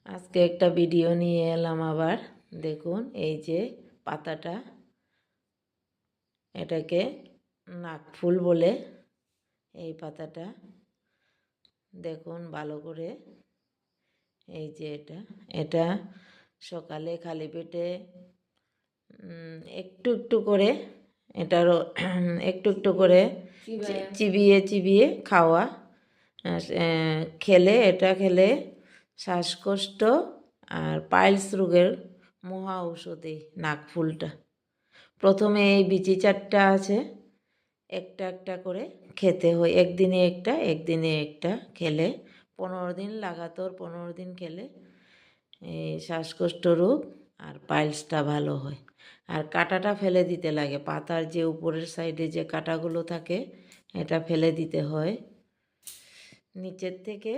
আজকে একটা ভিডিও নিয়ে এলাম আবার। দেখুন এই যে পাতাটা, এটাকে নাকফুল বলে। এই পাতাটা দেখুন ভালো করে। এই যে এটা এটা সকালে খালি পেটে একটু একটু করে এটারও একটু একটু করে চিবিয়ে চিবিয়ে খাওয়া। খেলে শ্বাসকষ্ট আর পাইলস রোগের মহা ঔষধি নাকফুলটা। প্রথমে এই বিচি চারটা আছে, একটা একটা করে খেতে হয়। একদিনে একটা খেলে 15 দিন লাগাতার 15 দিন খেলে এই শ্বাসকষ্ট রোগ আর পাইলসটা ভালো হয়। আর কাঁটাটা ফেলে দিতে লাগে, পাতার যে উপরের সাইডে যে কাঁটাগুলো থাকে এটা ফেলে দিতে হয়। নিচের থেকে